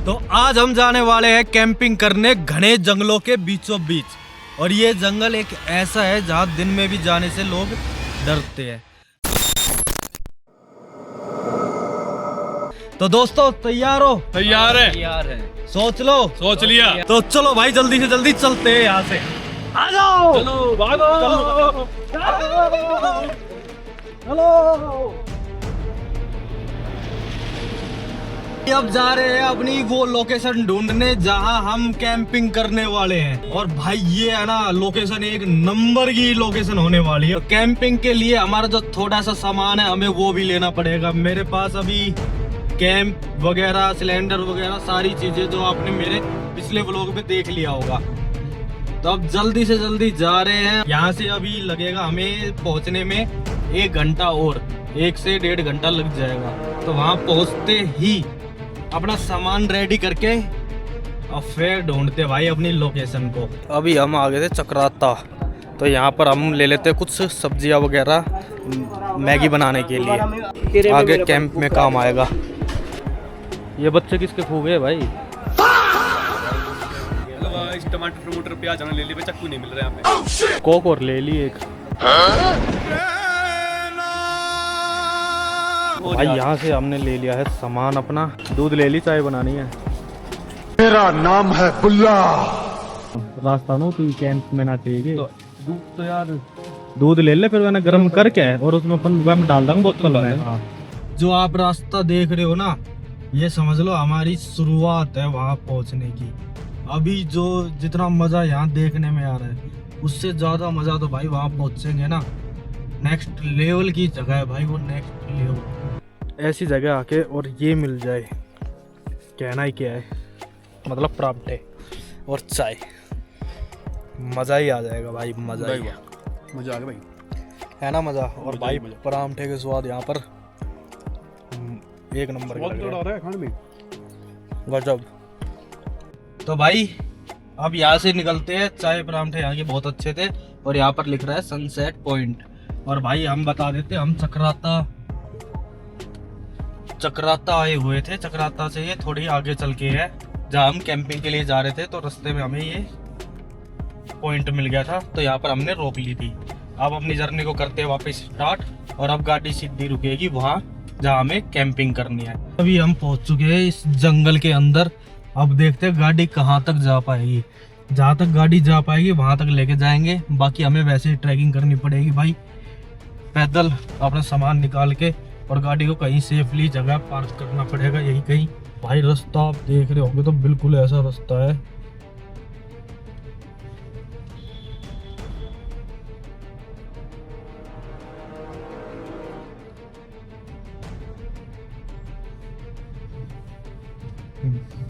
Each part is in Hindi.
तो आज हम जाने वाले हैं कैंपिंग करने घने जंगलों के बीचों बीच। और ये जंगल एक ऐसा है जहाँ दिन में भी जाने से लोग डरते हैं। तो दोस्तों तैयार हो? तैयार है। सोच लो। सोच लिया। तो चलो भाई जल्दी से जल्दी चलते हैं यहाँ से। आ जाओ। चलो भागो। हेलो। अब जा रहे हैं अपनी वो लोकेशन ढूंढने जहां हम कैंपिंग करने वाले हैं। और भाई ये है ना लोकेशन एक नंबर की लोकेशन होने वाली है। तो कैंपिंग के लिए हमारा जो थोड़ा सा सामान है हमें वो भी लेना पड़ेगा। मेरे पास अभी कैंप वगैरह सिलेंडर वगैरह सारी चीजें जो आपने मेरे पिछले व्लॉग में देख लिया होगा। तो अब जल्दी से जल्दी जा रहे हैं। यहाँ से अभी लगेगा हमें पहुँचने में 1 घंटा और 1 से 1.5 घंटा लग जाएगा। तो वहाँ पहुँचते ही अपना सामान रेडी करके और फिर ढूंढते भाई अपनी लोकेशन को। अभी हम आ गए थे चक्राता। तो यहाँ पर हम ले लेते कुछ सब्जियाँ वगैरह मैगी बनाने के लिए, आगे कैंप में काम आएगा। ये बच्चे किसके खो गए भाई? टमाटर टमाटर प्याज ले लिए, चक्कू नहीं मिल रहा यहाँ पे। कोक और ले ली एक। भाई यहाँ से हमने ले लिया है सामान अपना। दूध ले ली, चाय बनानी है। मेरा नाम है बुल्ला। रास्ता नो तू कैंप में ना चाहिए दूध। तो यार दूध ले ले, फिर मैंने गर्म करके और उसमें अपन डाल दूंगा बोतल में। जो आप रास्ता देख रहे हो ना, ये समझ लो हमारी शुरुआत है वहाँ पहुँचने की। अभी जो जितना मजा यहाँ देखने में आ रहा है उससे ज्यादा मजा तो भाई वहाँ पहुँचेंगे ना। नेक्स्ट लेवल की जगह है भाई वो, नेक्स्ट लेवल। ऐसी जगह आके और ये मिल जाए, कहना ही क्या है। मतलब पराठे और चाय, मजा ही आ जाएगा भाई। मजा ही मजा आ गया भाई, है ना मजा। और भाई पराठे के स्वाद यहाँ पर एक नंबर के गजब। तो भाई अब यहाँ से निकलते हैं। चाय पराठे यहाँ के बहुत अच्छे थे। और यहाँ पर लिख रहा है सनसेट पॉइंट। और भाई हम बता देते हम चक्राता आए हुए थे। चक्राता से ये थोड़ी आगे चल के है जहाँ हम कैंपिंग के लिए जा रहे थे। तो रास्ते में हमें ये पॉइंट मिल गया था, तो यहाँ पर हमने रोक ली थी। अब अपनी जर्नी को करते हैं वापस स्टार्ट। और अब गाड़ी सीधी रुकेगी वहाँ जहाँ हमें कैंपिंग करनी है। अभी हम पहुँच चुके हैं इस जंगल के अंदर। अब देखते हैं गाड़ी कहाँ तक जा पाएगी। जहाँ तक गाड़ी जा पाएगी वहाँ तक लेके जाएंगे। बाकी हमें वैसे ही ट्रैकिंग करनी पड़ेगी भाई, पैदल अपना सामान निकाल के। और गाड़ी को कहीं सेफली जगह पार्क करना पड़ेगा, यही कहीं। भाई रास्ता आप देख रहे होंगे तो बिल्कुल ऐसा रास्ता है।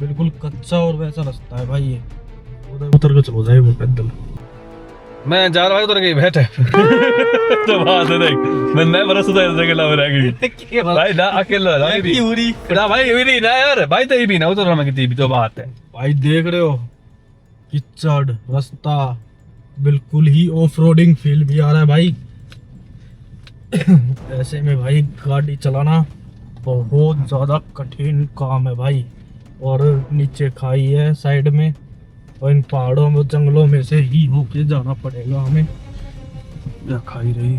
बिल्कुल कच्चा और वैसा रास्ता है भाई। ये उतर के चलो जाए वो पैदल। मैं जा रहा हूँ उधर गई बैठे। तो बात है देख, मैं बरस उधर अकेला रह गई भाई ना, अकेला ना भाई भी ना यार भाई, तो भी ना उधर मैं भी तो बात है भाई। देख रहे हो किचड़ रास्ता, बिल्कुल ही ऑफ रोडिंग फील भी आ रहा है भाई। ऐसे में भाई गाड़ी चलाना बहुत ज्यादा कठिन काम है भाई। और नीचे खाई है साइड में, और इन पहाड़ों में जंगलों में से ही होके जाना पड़ेगा हमें। क्या खाई रही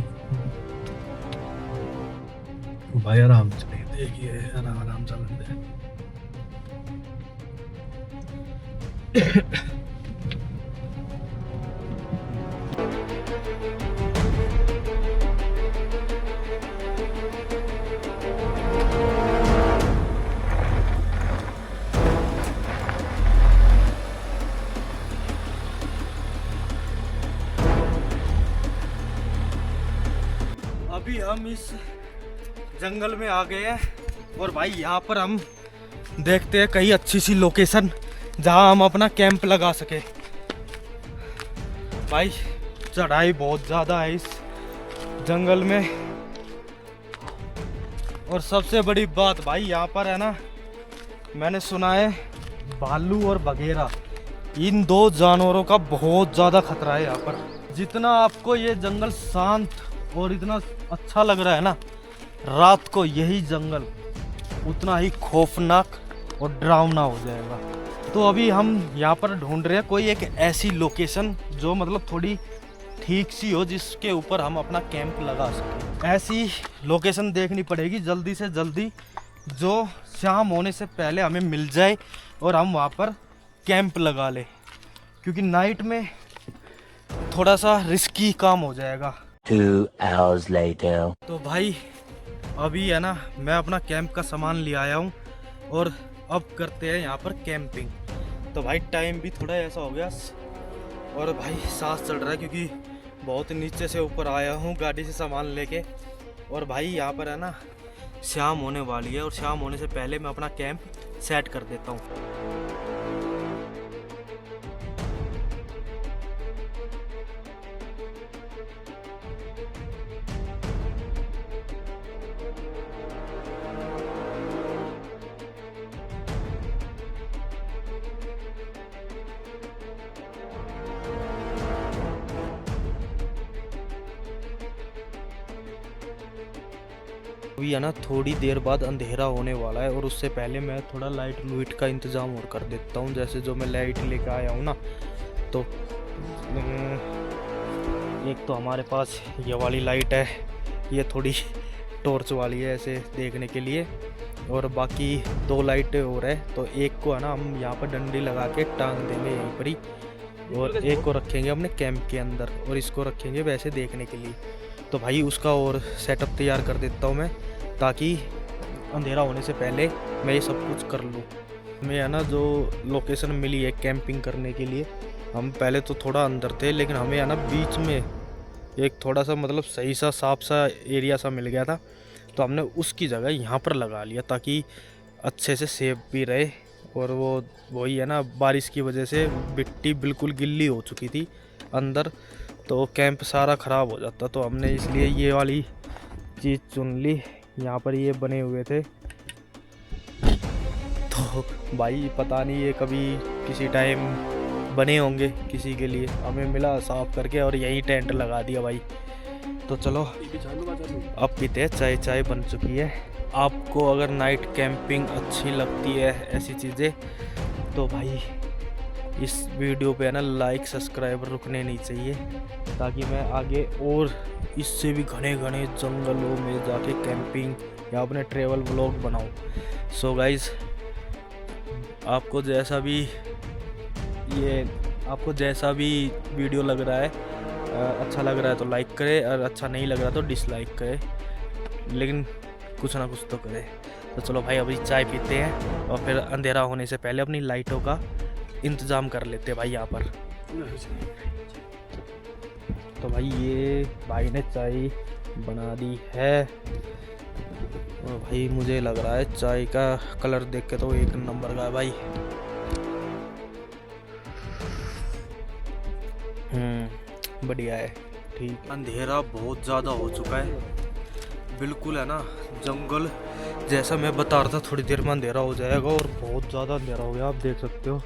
भाई, आराम से देखिए, आराम चल रहे। अभी हम इस जंगल में आ गए हैं। और भाई यहाँ पर हम देखते हैं कहीं अच्छी सी लोकेशन जहाँ हम अपना कैंप लगा सके। भाई चढ़ाई बहुत ज़्यादा है इस जंगल में। और सबसे बड़ी बात भाई यहाँ पर है ना, मैंने सुना है भालू और बघेरा, इन 2 जानवरों का बहुत ज़्यादा खतरा है यहाँ पर। जितना आपको ये जंगल शांत और इतना अच्छा लग रहा है ना रात को, यही जंगल उतना ही खौफनाक और डरावना हो जाएगा। तो अभी हम यहाँ पर ढूंढ रहे हैं कोई एक ऐसी लोकेशन जो मतलब थोड़ी ठीक सी हो, जिसके ऊपर हम अपना कैंप लगा सकें। ऐसी लोकेशन देखनी पड़ेगी जल्दी से जल्दी, जो शाम होने से पहले हमें मिल जाए और हम वहाँ पर कैंप लगा लें, क्योंकि नाइट में थोड़ा सा रिस्की काम हो जाएगा। 2 hours later. तो भाई अभी है ना, मैं अपना कैंप का सामान ले आया हूँ और अब करते हैं यहाँ पर कैंपिंग। तो भाई टाइम भी थोड़ा ऐसा हो गया और भाई सांस चल रहा है, क्योंकि बहुत नीचे से ऊपर आया हूँ गाड़ी से सामान लेके। और भाई यहाँ पर है ना शाम होने वाली है और शाम होने से पहले मैं अपना कैंप सेट कर देता हूँ। अभी है ना थोड़ी देर बाद अंधेरा होने वाला है और उससे पहले मैं थोड़ा लाइट लूइट का इंतज़ाम और कर देता हूँ। जैसे जो मैं लाइट लेकर आया हूँ ना, तो एक तो हमारे पास ये वाली लाइट है, ये थोड़ी टॉर्च वाली है ऐसे देखने के लिए, और बाकी 2 लाइटें और है। तो एक को है ना हम यहाँ पर डंडी लगा के टांग देंगे यहीं पर ही, और एक को रखेंगे अपने कैंप के अंदर और इसको रखेंगे वैसे देखने के लिए। तो भाई उसका और सेटअप तैयार कर देता हूँ मैं, ताकि अंधेरा होने से पहले मैं ये सब कुछ कर लूँ। हमें है ना जो लोकेशन मिली है कैंपिंग करने के लिए, हम पहले तो थोड़ा अंदर थे, लेकिन हमें है ना बीच में एक थोड़ा सा मतलब सही सा साफ सा एरिया सा मिल गया था, तो हमने उसकी जगह यहाँ पर लगा लिया ताकि अच्छे से सेफ भी रहे। और वो वही है ना, बारिश की वजह से मिट्टी बिल्कुल गिल्ली हो चुकी थी अंदर, तो कैंप सारा ख़राब हो जाता। तो हमने इसलिए ये वाली चीज़ चुन ली। यहाँ पर ये बने हुए थे, तो भाई पता नहीं ये कभी किसी टाइम बने होंगे किसी के लिए, हमें मिला साफ करके और यही टेंट लगा दिया भाई। तो चलो अब पीते हैं चाय, चाय बन चुकी है। आपको अगर नाइट कैंपिंग अच्छी लगती है ऐसी चीज़ें, तो भाई इस वीडियो पे है ना लाइक सब्सक्राइब रुकने नहीं चाहिए, ताकि मैं आगे और इससे भी घने घने जंगलों में जाके कैंपिंग या अपने ट्रैवल व्लॉग बनाऊं। सो गाइज, आपको जैसा भी वीडियो लग रहा है, अच्छा लग रहा है तो लाइक करें, और अच्छा नहीं लग रहा तो डिसलाइक करें, लेकिन कुछ ना कुछ तो करें। तो चलो भाई अभी चाय पीते हैं और फिर अंधेरा होने से पहले अपनी लाइटों का इंतज़ाम कर लेते हैं भाई यहाँ पर। तो भाई ये भाई ने चाय बना दी है, और भाई मुझे लग रहा है चाय का कलर देख के तो एक नंबर का है भाई। बढ़िया है, ठीक। अंधेरा बहुत ज़्यादा हो चुका है, बिल्कुल है ना जंगल जैसा मैं बता रहा था, थोड़ी देर में अंधेरा हो जाएगा और बहुत ज़्यादा अंधेरा हो गया। आप देख सकते हो,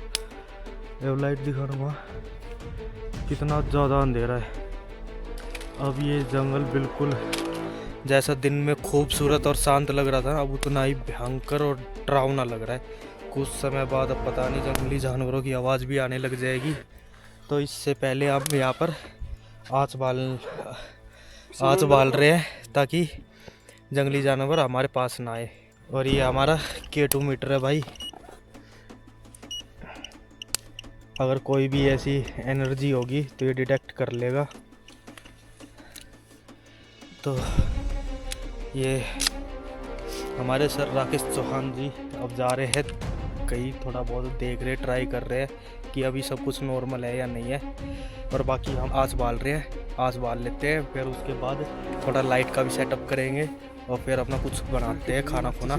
लाइट दिखा रहा हूँ कितना ज़्यादा अंधेरा है। अब ये जंगल बिल्कुल जैसा दिन में खूबसूरत और शांत लग रहा था, अब उतना ही भयंकर और डरावना लग रहा है। कुछ समय बाद अब पता नहीं जंगली जानवरों की आवाज़ भी आने लग जाएगी। तो इससे पहले आप यहाँ पर आँच बाल रहे हैं ताकि जंगली जानवर हमारे पास ना आए। और ये हमारा K2 मीटर है भाई, अगर कोई भी ऐसी एनर्जी होगी तो ये डिटेक्ट कर लेगा। तो ये हमारे सर राकेश चौहान जी अब जा रहे हैं कहीं, थोड़ा बहुत देख रहे, ट्राई कर रहे हैं कि अभी सब कुछ नॉर्मल है या नहीं है। और बाकी हम आँच बाल रहे हैं, आँच बाल लेते हैं, फिर उसके बाद थोड़ा लाइट का भी सेटअप करेंगे और फिर अपना कुछ बनाते हैं खाना खुना।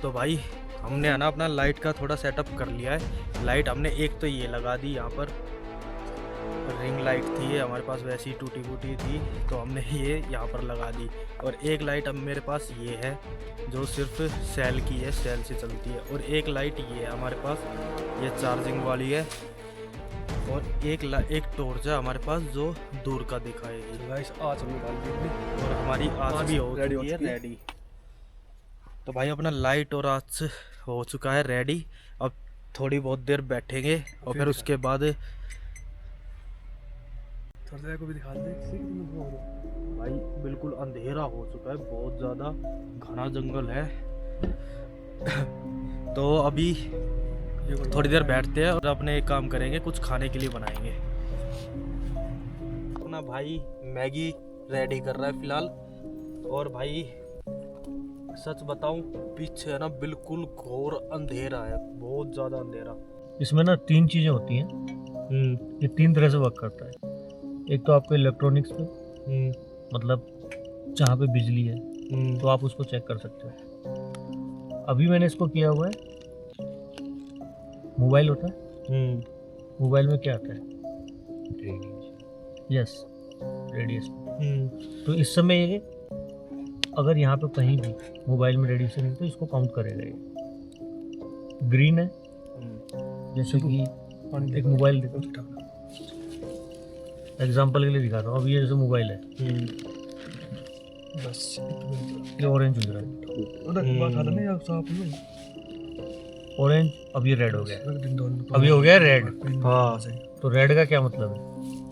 तो भाई हमने है ना अपना लाइट का थोड़ा सेटअप कर लिया है। लाइट हमने एक तो ये लगा दी, यहाँ पर रिंग लाइट थी ये हमारे पास, वैसी टूटी फूटी थी तो हमने ये यहाँ पर लगा दी। और एक लाइट अब मेरे पास ये है जो सिर्फ सेल की है, सेल से चलती है। और एक लाइट ये है हमारे पास, ये चार्जिंग वाली है। और एक टॉर्च है हमारे पास जो दूर का दिखाएगी। आज हम निकाल दी और हमारी आँच भी हो चुकी है रेडी। तो भाई अपना लाइट और आँच हो चुका है रेडी। अब थोड़ी बहुत देर बैठेंगे और फिर उसके बाद को भी दिखा दे भाई बिल्कुल अंधेरा हो चुका है, बहुत ज़्यादा घना जंगल है। तो अभी थोड़ी देर बैठते हैं और अपने एक काम करेंगे, कुछ खाने के लिए बनाएंगे। अपना भाई मैगी रेडी कर रहा है फिलहाल। और भाई सच बताऊं, पीछे है ना बिल्कुल घोर अंधेरा है, बहुत ज़्यादा अंधेरा। इसमें ना 3 चीज़ें होती हैं, ये 3 तरह से वर्क करता है। एक तो आपके इलेक्ट्रॉनिक्स पे, मतलब जहाँ पे बिजली है तो आप उसको चेक कर सकते हो। अभी मैंने इसको किया हुआ है, मोबाइल होता है, मोबाइल में क्या आता है, यस रेडिएशन। तो इस समय ये अगर यहाँ पे कहीं भी मोबाइल में रेडिएशन है तो इसको काउंट करेगा। ये ग्रीन है, जैसे कि एक मोबाइल देखो, एग्जांपल के लिए दिखाता हूँ। अब ये जैसे मोबाइल है, बस ये ऑरेंज हो रहा है, ऑरेंज। अब ये रेड हो गया, अब ये हो गया रेड। हाँ, तो रेड का क्या मतलब है,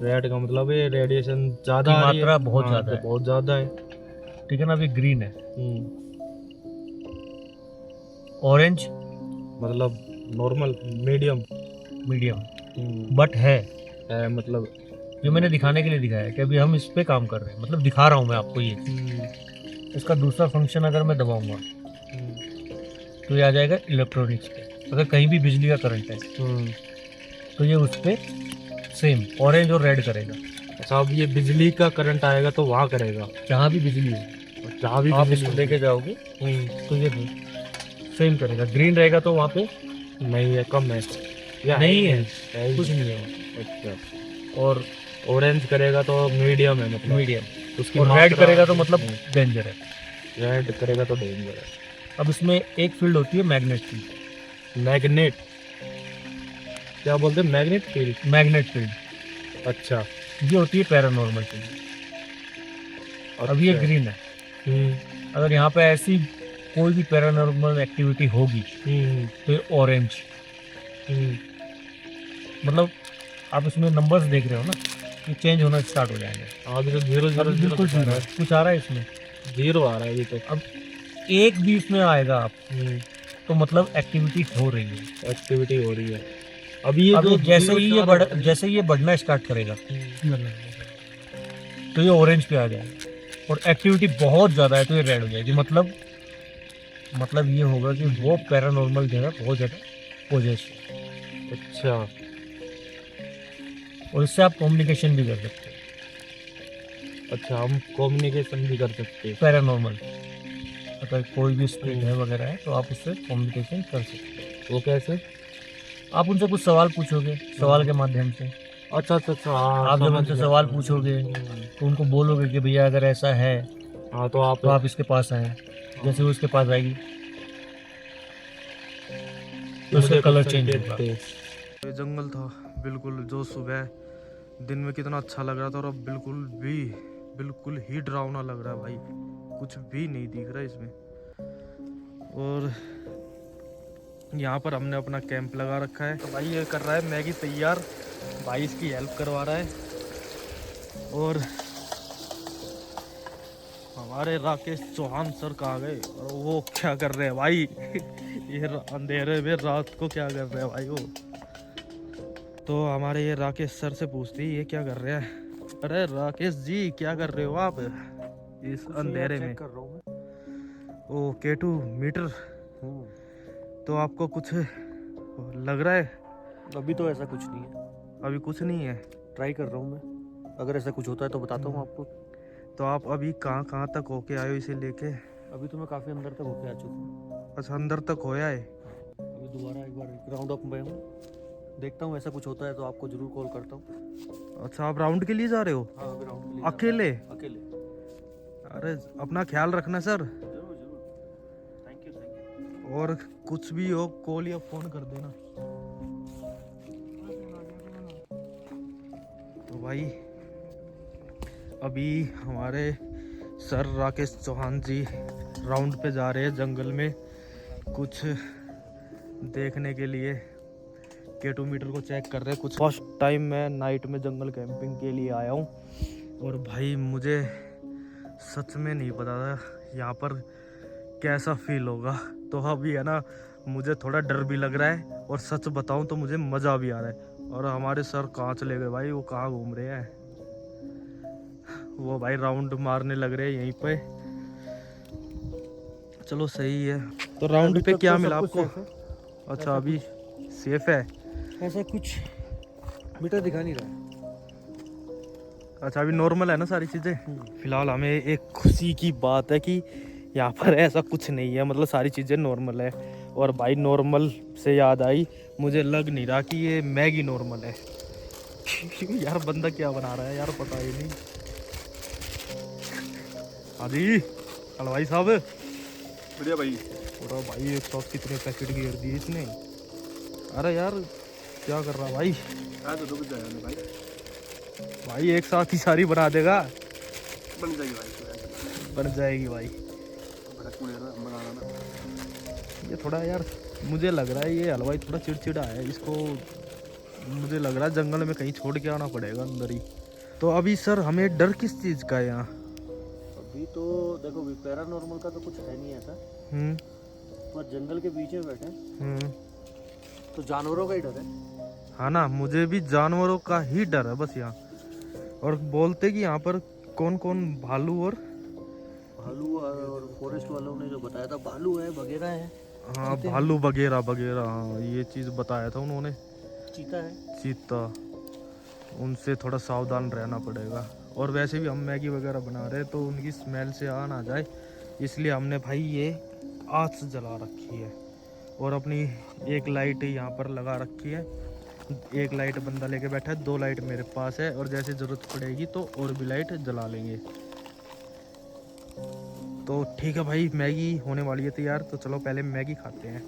रेड का मतलब है रेडिएशन ज़्यादा, मात्रा बहुत ज़्यादा है, बहुत ज़्यादा है। ठीक है ना। अब ये ग्रीन है, ऑरेंज मतलब नॉर्मल, मीडियम, बट है मतलब जो मैंने दिखाने के लिए दिखाया है कि अभी हम इस पे काम कर रहे हैं, मतलब दिखा रहा हूँ मैं आपको ये। इसका दूसरा फंक्शन अगर मैं दबाऊंगा तो ये आ जाएगा इलेक्ट्रॉनिक्स पे। अगर कहीं भी बिजली का करंट है तो ये उस पे सेम ऑरेंज और रेड करेगा। अच्छा, अब ये बिजली का करंट आएगा तो वहाँ करेगा, जहाँ भी बिजली है, जहाँ भी आप बिजली इसको लेके जाओगे तो ये सेम करेगा। ग्रीन रहेगा तो वहाँ पे नहीं है, कम है या नहीं है, है कुछ नहीं है। अच्छा, और ऑरेंज करेगा तो मीडियम है, मतलब मीडियम, उसकी और रेड करेगा तो मतलब डेंजर है। रेड करेगा तो डेंजर है। अब इसमें एक फील्ड होती है मैग्नेट फील्ड। मैग्नेट क्या बोलते हैं, मैग्नेट फील्ड? मैग्नेट फील्ड, अच्छा, ये होती है पैरानॉर्मल फील्ड। अब ये ग्रीन है, अगर यहाँ पे ऐसी कोई भी पैरानॉर्मल एक्टिविटी होगी तो ये ऑरेंज। मतलब आप इसमें नंबर्स देख रहे हो ना, ये चेंज होना स्टार्ट हो जाएंगे। अभी तो 0 0 बिल्कुल जीरो कुछ आ रहा है इसमें, 0 आ रहा है अभी तो। अब एक भी इसमें आएगा आप तो मतलब एक्टिविटी हो रही है, एक्टिविटी हो रही है। अभी ये अब जो जैसे ही ये जैसे ही ये बढ़ना स्टार्ट करेगा तो ये ऑरेंज पे आ जाएगा, और एक्टिविटी बहुत ज़्यादा है तो ये रेड हो जाएगी। मतलब ये होगा कि वो पैरानॉर्मल जो है बहुत ज़्यादा पोजेस है। अच्छा, और इससे आप कम्युनिकेशन भी कर सकते हो, अच्छा, हम कम्युनिकेशन भी कर सकते हैं। पैरानॉर्मल अगर कोई भी स्पिरिट है वगैरह है तो आप उससे कम्युनिकेशन कर सकते हो। वो कैसे? आप उनसे कुछ सवाल पूछोगे, सवाल के माध्यम से। अच्छा अच्छा अच्छा, हाँ, आप जब समझ उनसे गया। सवाल पूछोगे तो उनको बोलोगे कि भैया अगर ऐसा है हाँ, तो आप इसके पास आए। जैसे वो इसके पास आएगी तो उसका मुझे कलर कुछ चेंज संकेत होगा। दे। ये जंगल था बिल्कुल, जो सुबह दिन में कितना अच्छा लग रहा था और अब बिल्कुल ही डरावना लग रहा है भाई, कुछ भी नहीं दिख रहा है इसमें। और यहाँ पर हमने अपना कैंप लगा रखा है। तो भाई ये कर रहा है मैगी तैयार, भाई इसकी हेल्प करवा रहा है। और हमारे राकेश चौहान सर कहाँ गए और वो क्या कर रहे हैं भाई? ये अंधेरे में रात को क्या कर रहे हैं भाई वो? तो हमारे ये राकेश सर से पूछते ही ये क्या कर रहे हैं। अरे राकेश जी, क्या कर रहे हो आप इस अंधेरे में? कर रहा हूँ मैं। ओ K2 मीटर, तो आपको कुछ लग रहा है? अभी तो ऐसा कुछ नहीं है, अभी कुछ नहीं है। ट्राई कर रहा हूँ मैं, अगर ऐसा कुछ होता है तो बताता हूँ आपको। तो आप अभी कहाँ तक होके आए हो इसे लेके? अभी तो मैं काफ़ी अंदर तक होके आ चुका हूँ। अच्छा, अंदर तक होया है। अभी दोबारा एक बार राउंड अप में हूँ, देखता हूँ ऐसा कुछ होता है तो आपको जरूर कॉल करता हूँ। अच्छा, आप राउंड के लिए जा रहे हो? हाँ, अभी राउंड के लिए अकेले? अकेले। अरे अपना ख्याल रखना सर, जरूर जरूर, थैंक यू। और कुछ भी हो कॉल या फोन कर देना। तो भाई अभी हमारे सर राकेश चौहान जी राउंड पे जा रहे हैं जंगल में, कुछ देखने के लिए K2 मीटर को चेक कर रहे हैं। कुछ फर्स्ट टाइम मैं नाइट में जंगल कैंपिंग के लिए आया हूँ और भाई मुझे सच में नहीं पता था यहाँ पर कैसा फील होगा। तो अभी है ना मुझे थोड़ा डर भी लग रहा है और सच बताऊँ तो मुझे मज़ा भी आ रहा है। और हमारे सर कहाँ चले गए भाई, वो कहाँ घूम रहे हैं? वो भाई राउंड मारने लग रहे हैं यहीं पे। चलो सही है। तो राउंड पे क्या मिला आपको? अच्छा अभी सेफ है। ऐसा कुछ मीटर दिखा नहीं रहा। अच्छा अभी नॉर्मल है ना सारी चीज़ें? फिलहाल हमें एक खुशी की बात है कि यहाँ पर ऐसा कुछ नहीं है, मतलब सारी चीज़ें नॉर्मल है। और भाई नॉर्मल से याद आई, मुझे लग नहीं रहा कि ये मैगी नॉर्मल है। यार बंदा क्या बना रहा है यार, पता ही नहीं। हाँ जी हलवाई साहब। बढ़िया भाई। पूरा भाई एक साथ कितने पैकेट घेर दिए इसने। अरे यार क्या कर रहा भाई? तो कुछ जाएगा भाई। भाई एक साथ ही सारी बना देगा? बन जाएगी भाई, बन जाएगी भाई। ये थोड़ा यार मुझे लग रहा है ये हलवाई थोड़ा चिड़चिड़ा है, इसको मुझे लग रहा है जंगल में कहीं छोड़ के आना पड़ेगा अंदर ही। तो अभी सर हमें डर किस चीज़ का है यहाँ? अभी तो देखो पैरानॉर्मल का तो कुछ है नहीं ऐसा, पर जंगल के बीच में बैठे तो जानवरों का ही डर है। हाँ ना, मुझे भी जानवरों का ही डर है बस यहाँ। और बोलते कि यहाँ पर कौन कौन भालू और फॉरेस्ट वालों ने जो बताया था भालू है वगैरह है। हाँ भालू वगैरह वगैरह, हाँ ये चीज़ बताया था उन्होंने। चीता है। चीता, उनसे थोड़ा सावधान रहना पड़ेगा। और वैसे भी हम मैगी वगैरह बना रहे हैं तो उनकी स्मेल से आ ना जाए, इसलिए हमने भाई ये आँच जला रखी है। और अपनी एक लाइट यहाँ पर लगा रखी है। एक लाइट बंदा लेके बैठा है, 2 लाइट मेरे पास है, और जैसे ज़रूरत पड़ेगी तो और भी लाइट जला लेंगे। तो ठीक है भाई, मैगी होने वाली है तैयार, तो चलो पहले मैगी खाते हैं।